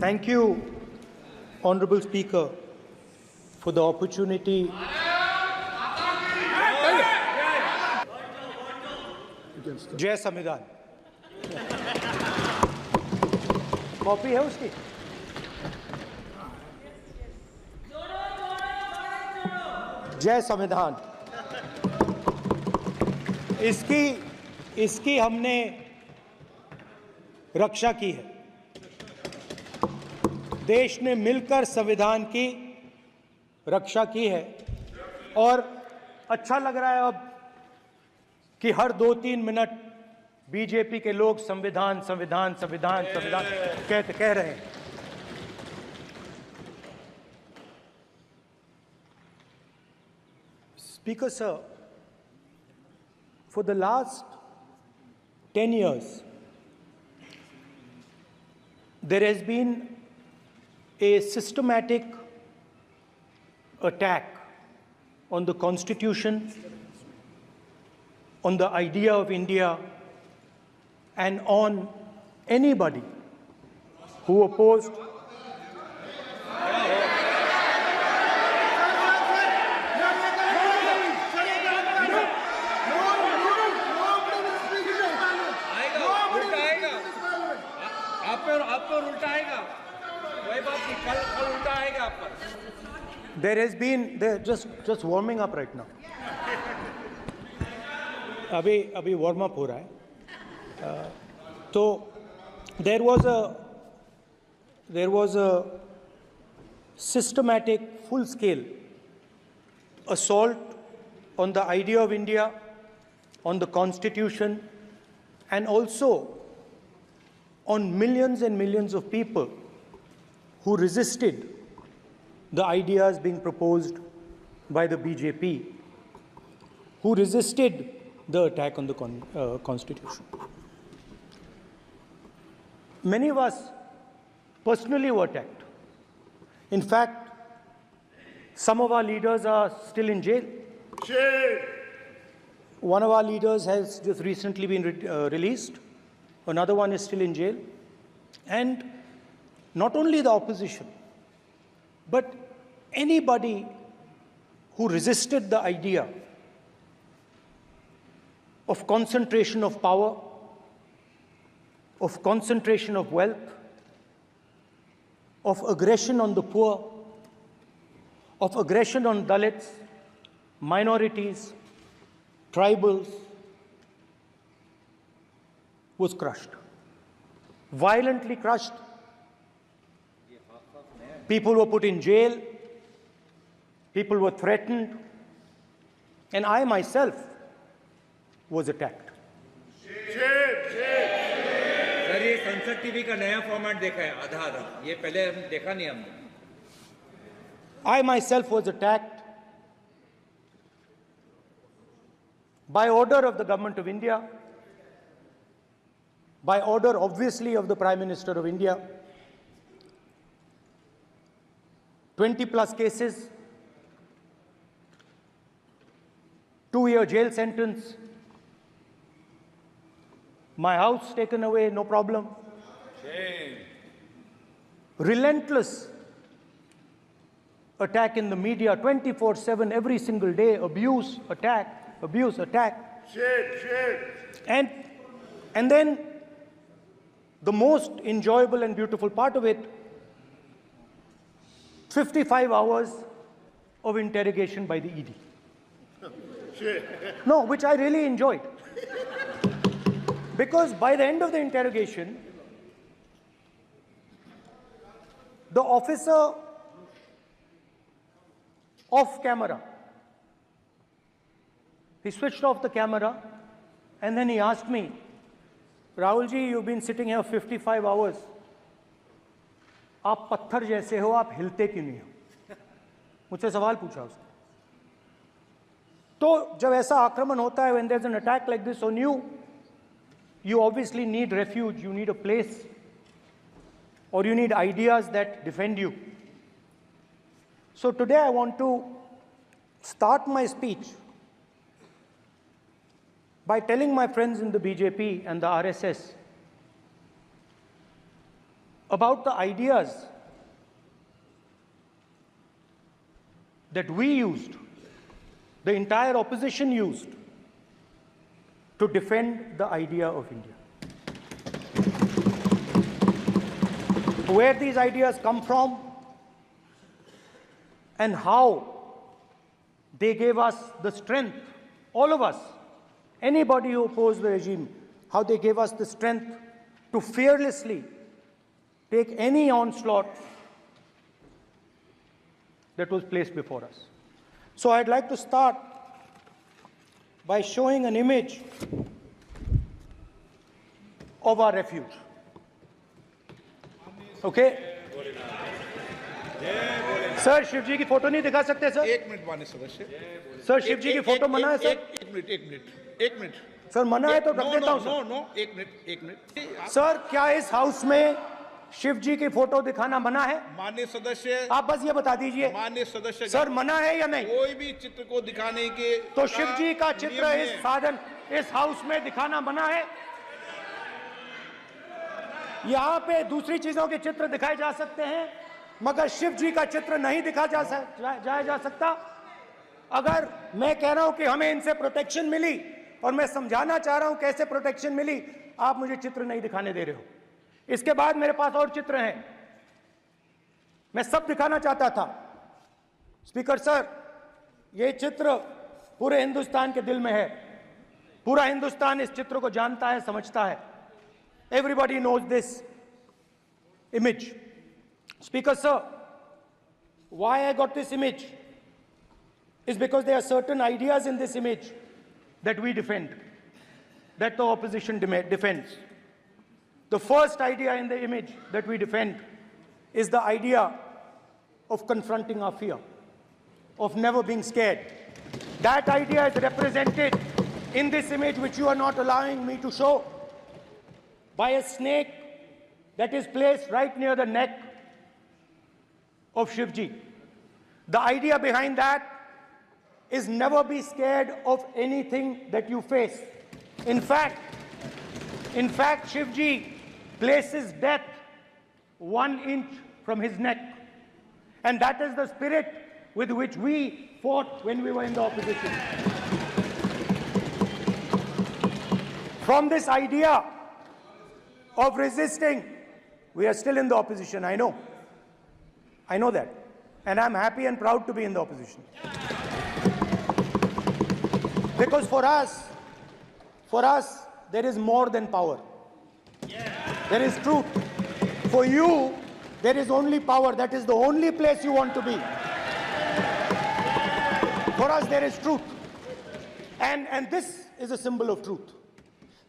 Thank you, Honorable Speaker, for the opportunity. जय संविधान। Copy है उसकी? जय संविधान। इसकी हमने रक्षा की है। देश ने मिलकर संविधान की रक्षा की है और अच्छा लग रहा है अब कि हर 2-3 मिनट बीजेपी के लोग संविधान संविधान संविधान संविधान कह रहे हैं। Speaker sir, for the last 10 years, there has been a systematic attack on the Constitution, on the idea of India, and on anybody who opposed There has been just warming up right now. अभी warm up हो रहा है. तो there was a systematic, full-scale assault on the idea of India, on the Constitution, and also on millions and millions of people who resisted the ideas being proposed by the BJP, who resisted the attack on the Constitution. Many of us personally were attacked. In fact, some of our leaders are still in jail. One of our leaders has just recently been released. Another one is still in jail. And not only the opposition, but anybody who resisted the idea of concentration of power, of concentration of wealth, of aggression on the poor, of aggression on Dalits, minorities, tribals, was crushed, violently crushed. People were put in jail, people were threatened, and I myself was attacked. Sir ये संसद TV का नया format देखा है आधा ये पहले हम देखा नहीं हमने I myself was attacked by order of the government of India, by order obviously of the Prime Minister of India. 20+ cases, 2-year jail sentence, my house taken away, no problem. Shame. Relentless attack in the media, 24/7, every single day, abuse, attack, abuse, attack. And then the most enjoyable and beautiful part of it, 55 hours of interrogation by the ED. No, which I really enjoyed. Because by the end of the interrogation, the officer off camera, he switched off the camera and then he asked me, Rahul ji, you've been sitting here 55 hours. आप पत्थर जैसे हो, आप हिलते क्यों नहीं हो? मुझसे सवाल पूछा उसने. तो जब ऐसा आक्रमण होता है, when there's an attack like this on you, you obviously need refuge, you need a place, or you need ideas that defend you. So today I want to start my speech by telling my friends in the BJP and the RSS about the ideas that we used, the entire opposition used, to defend the idea of India. Where these ideas come from and how they gave us the strength, all of us, anybody who opposed the regime, how they gave us the strength to fearlessly take any onslaught that was placed before us. So I'd like to start by showing an image of our refuge. Okay? Sir Shiv ji की photo नहीं दिखा सकते sir? एक minute माननीय सदस्य। Sir Shiv ji की photo मना है सर? एक मिनट सर मना है तो रख देता हूं सर। नो एक मिनट सर क्या इस हाउस में शिव जी की फोटो दिखाना मना है? माननीय सदस्य, आप बस ये बता दीजिए माननीय सदस्य सर मना है या नहीं? कोई भी चित्र को दिखाने के तो शिव जी का चित्र नियम इस है। साधन इस हाउस में दिखाना मना है? यहाँ पे दूसरी चीजों के चित्र दिखाए जा सकते हैं मगर शिव जी का चित्र नहीं दिखा जा सकता। अगर मैं कह रहा हूं कि हमें इनसे प्रोटेक्शन मिली और मैं समझाना चाह रहा हूं कैसे प्रोटेक्शन मिली, आप मुझे चित्र नहीं दिखाने दे रहे हो। इसके बाद मेरे पास और चित्र हैं, मैं सब दिखाना चाहता था। स्पीकर सर, ये चित्र पूरे हिंदुस्तान के दिल में है, पूरा हिंदुस्तान इस चित्र को जानता है, समझता है। Everybody knows this image. Speaker sir, why I got this image is because there are certain ideas in this image that we defend, that the opposition defends. The first idea in the image that we defend is the idea of confronting our fear, of never being scared. That idea is represented in this image, which you are not allowing me to show, by a snake that is placed right near the neck of Shivji. The idea behind that is never be scared of anything that you face. In fact, Shivji places death 1 inch from his neck. And that is the spirit with which we fought when we were in the opposition. From this idea of resisting, we are still in the opposition, I know. I know that. And I'm happy and proud to be in the opposition. Because for us, there is more than power. There is truth. For you, there is only power. That is the only place you want to be. For us, there is truth. And this is a symbol of truth.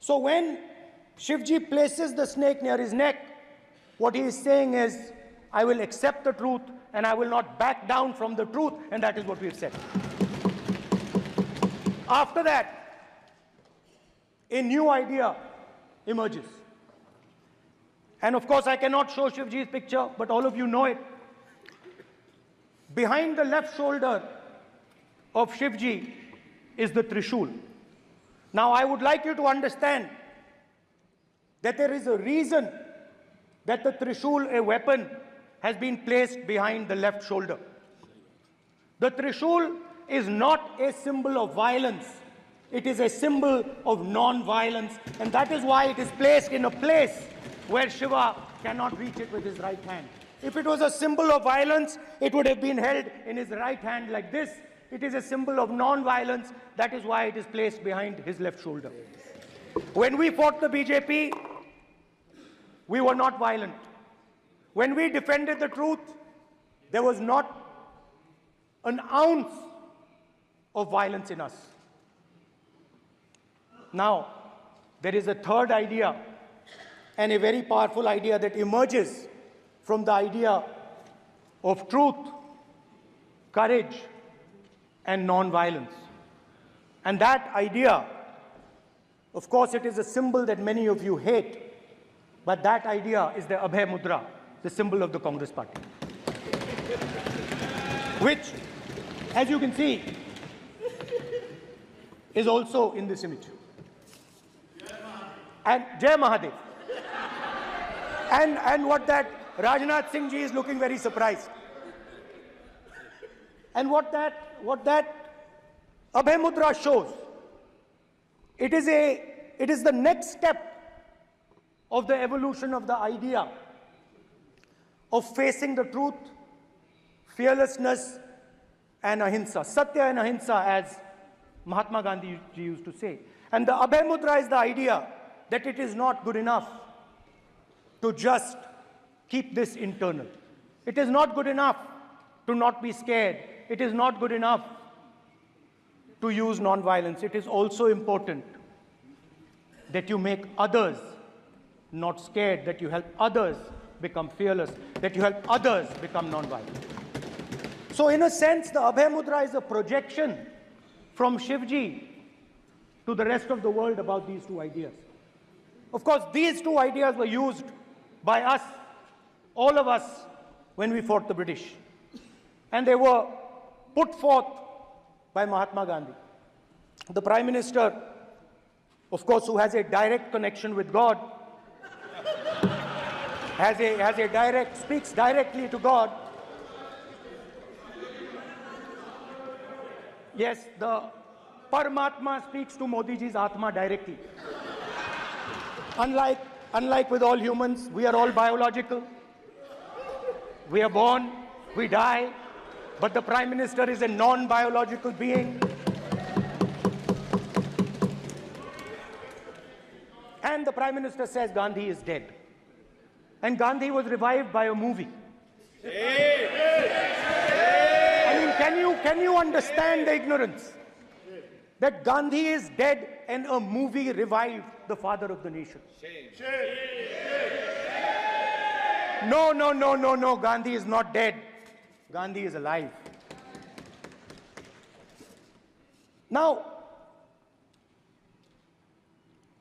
So when Shivji places the snake near his neck, what he is saying is, I will accept the truth and I will not back down from the truth, and that is what we've said. After that, a new idea emerges. And of course, I cannot show Shivji's picture, but all of you know it. Behind the left shoulder of Shivji is the Trishul. Now, I would like you to understand that there is a reason that the Trishul, a weapon, has been placed behind the left shoulder. The Trishul is not a symbol of violence. It is a symbol of non-violence, and that is why it is placed in a place where Shiva cannot reach it with his right hand. If it was a symbol of violence, it would have been held in his right hand like this. It is a symbol of non-violence. That is why it is placed behind his left shoulder. When we fought the BJP, we were not violent. When we defended the truth, there was not an ounce of violence in us. Now, there is a third idea, and a very powerful idea that emerges from the idea of truth, courage, and non-violence. And that idea, of course, it is a symbol that many of you hate, but that idea is the Abhay Mudra, the symbol of the Congress Party, which, as you can see, is also in this image. And Jai Mahadev. And what that Rajnath Singh ji is looking very surprised. And what that Abhay Mudra shows, it is the next step of the evolution of the idea of facing the truth, fearlessness, and ahimsa. Satya and ahimsa, as Mahatma Gandhi ji used to say. And the Abhay Mudra is the idea that it is not good enough to just keep this internal. It is not good enough to not be scared. It is not good enough to use non-violence. It is also important that you make others not scared, that you help others become fearless, that you help others become non-violent. So in a sense, the Abhay Mudra is a projection from Shivji to the rest of the world about these two ideas. Of course, these two ideas were used by us, all of us, when we fought the British. And they were put forth by Mahatma Gandhi. The Prime Minister, of course, who has a direct connection with God, speaks directly to God. Yes, the Paramatma speaks to Modi ji's Atma directly. Unlike with all humans, we are all biological. We are born, we die, but the Prime Minister is a non-biological being. And the Prime Minister says Gandhi is dead. And Gandhi was revived by a movie. I mean, can you understand the ignorance? That Gandhi is dead and a movie revived the father of the nation. No, Gandhi is not dead. Gandhi is alive. Now,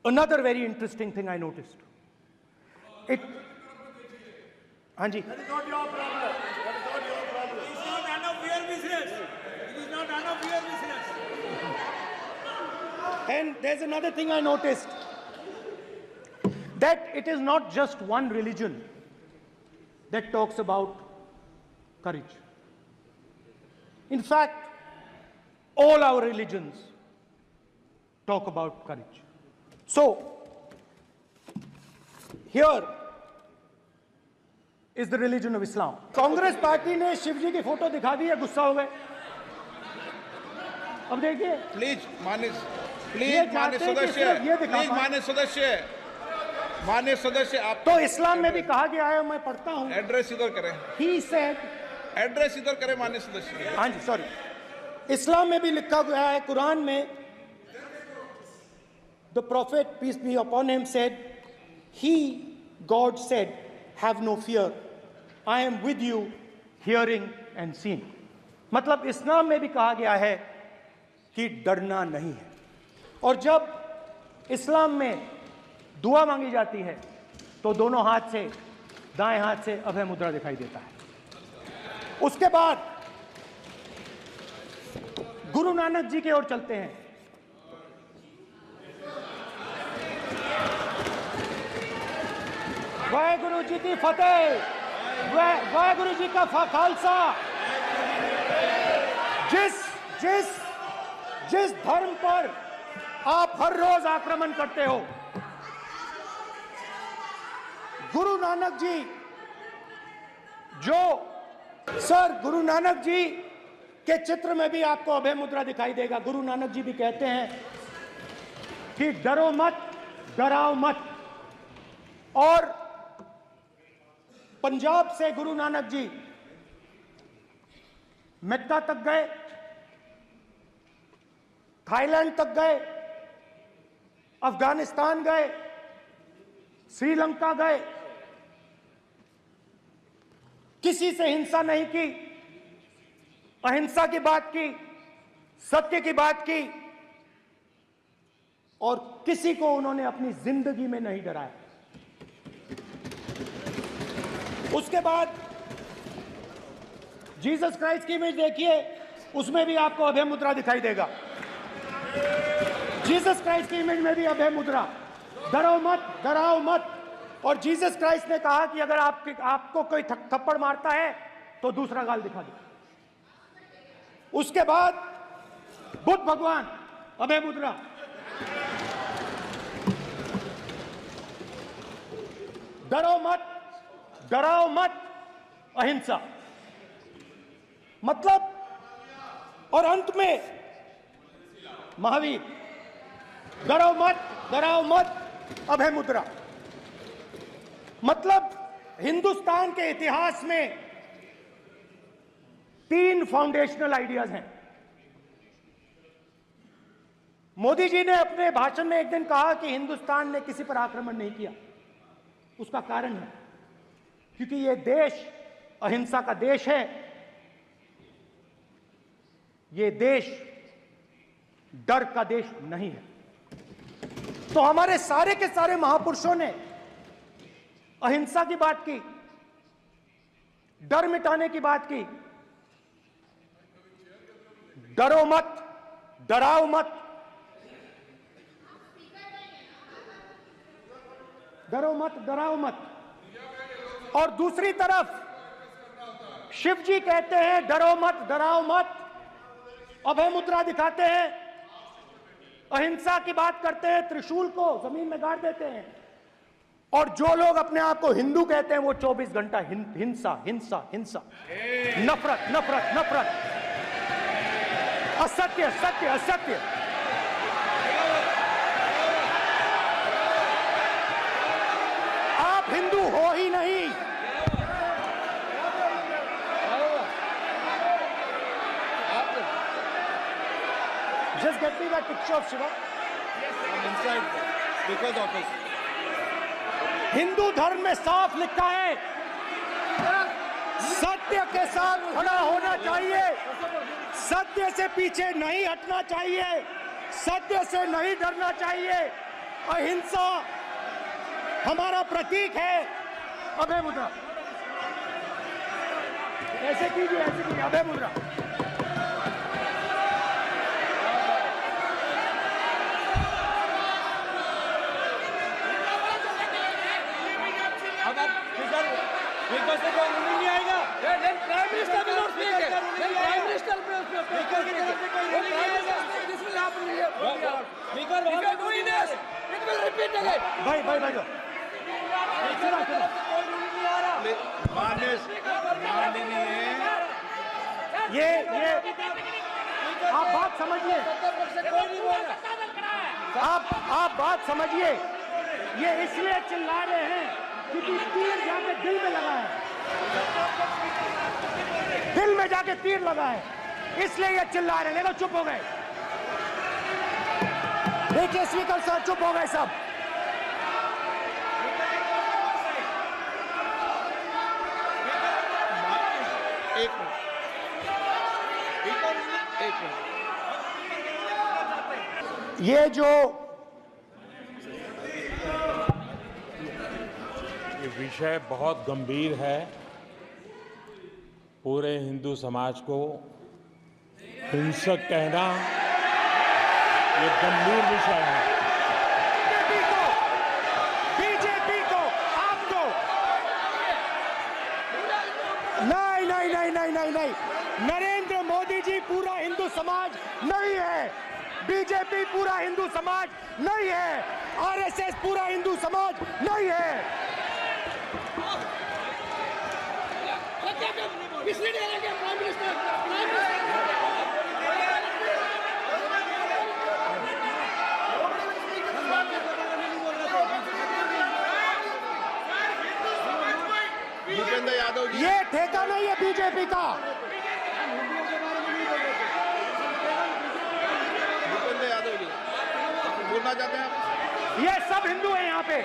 another very interesting thing I noticed. Hanji. That is not your problem. That is not your problem. It is not none of your business. It is not none of your business. And there's another thing I noticed. That it is not just one religion that talks about courage. In fact, all our religions talk about courage. So, here is the religion of Islam. Congress party ने शिव जी की photo दिखा दी है, गुस्सा हो गए. अब देखिए. Please माननीय सदस्य आप तो इस्लाम में भी कहा गया है, मैं पढ़ता हूँ. एड्रेस इधर करें. He said, एड्रेस इधर करें माननीय सदस्य. हाँ जी, सॉरी. इस्लाम में भी लिखा गया है, कुरान में, the prophet, peace be upon him, said, God said, have no fear. I am with you, hearing and seeing. मतलब इस्लाम में भी कहा गया है कि डरना नहीं है. और जब इस्लाम में दुआ मांगी जाती है तो दोनों हाथ से, दाएं हाथ से अभय मुद्रा दिखाई देता है. उसके बाद गुरु नानक जी की ओर चलते हैं. वाहेगुरु जी की फतेह, वाहेगुरु जी का खालसा. जिस धर्म पर आप हर रोज आक्रमण करते हो, गुरु नानक जी, गुरु नानक जी के चित्र में भी आपको अभय मुद्रा दिखाई देगा. गुरु नानक जी भी कहते हैं कि डरो मत, डराओ मत. और पंजाब से गुरु नानक जी मेक्का तक गए, थाईलैंड तक गए, अफगानिस्तान गए, श्रीलंका गए. किसी से हिंसा नहीं की, अहिंसा की बात की, सत्य की बात की, और किसी को उन्होंने अपनी जिंदगी में नहीं डराया. उसके बाद जीसस क्राइस्ट की इमेज देखिए, उसमें भी आपको अभय मुद्रा दिखाई देगा. जीसस क्राइस्ट की इमेज में भी अभय मुद्रा. डरो मत, डराओ मत. और जीसस क्राइस्ट ने कहा कि अगर आपको कोई थप्पड़ मारता है तो दूसरा गाल दिखा दो। उसके बाद बुद्ध भगवान, अभय मुद्रा। डराओ मत, अहिंसा। मतलब, और अंत में महावीर, डराओ मत, अभय मुद्रा। मतलब हिंदुस्तान के इतिहास में 3 फाउंडेशनल आइडियाज हैं। मोदी जी ने अपने भाषण में एक दिन कहा कि हिंदुस्तान ने किसी पर आक्रमण नहीं किया। उसका कारण है क्योंकि यह देश अहिंसा का देश है। यह देश डर का देश नहीं है। तो हमारे सारे के सारे महापुरुषों ने अहिंसा की बात की, डर मिटाने की बात की। डराओ मत। और दूसरी तरफ शिव जी कहते हैं डराओ मत, अभय मुद्रा दिखाते हैं, अहिंसा की बात करते हैं, त्रिशूल को जमीन में गाड़ देते हैं। और जो लोग अपने आप को हिंदू कहते हैं वो 24 घंटा हिंसा, नफरत, असत्य। आप हिंदू हो ही नहीं। Just get me that picture of Shiva. because of his Hindu धर्म में साफ लिखा है, सत्य के साथ खड़ा होना चाहिए, सत्य से पीछे नहीं हटना चाहिए, सत्य से नहीं डरना चाहिए। अहिंसा हमारा प्रतीक है। अभय मुद्रा, ऐसे कीजिए, अभय मुद्रा। स्पीकर से कोई रूलिंग नहीं आएगा। Prime minister will not speak. Then prime minister will speak. Speaker की तरफ से कोई रूलिंग नहीं आएगा। This will happen here. Speaker If you are doing this, it will repeat again. भाई स्पीकर की तरफ से कोई रूलिंग नहीं आ रहा। माननीय ये आप बात समझिए, कोई नहीं बोल रहा। आप बात समझिए। ये इसलिए चिल्ला रहे हैं क्योंकि तीर जाके दिल में लगा है, दिल में जाके तीर लगा है, इसलिए ये चिल्ला रहे हैं। देखो चुप हो गए, देखिए स्पीकर साहब चुप हो गए सब। एक मिनट ये जो विषय बहुत गंभीर है। पूरे हिंदू समाज को हिंसक कहना ये गंभीर विषय है। बीजेपी को आपको नहीं, नरेंद्र मोदी जी पूरा हिंदू समाज नहीं है, बीजेपी पूरा हिंदू समाज नहीं है, आरएसएस पूरा हिंदू समाज नहीं है। भूपेंद्र यादव जी, ये ठेका नहीं है बीजेपी का। भूपेंद्र यादव जी बोलना चाहते हैं आप? ये सब हिंदू हैं यहाँ पे।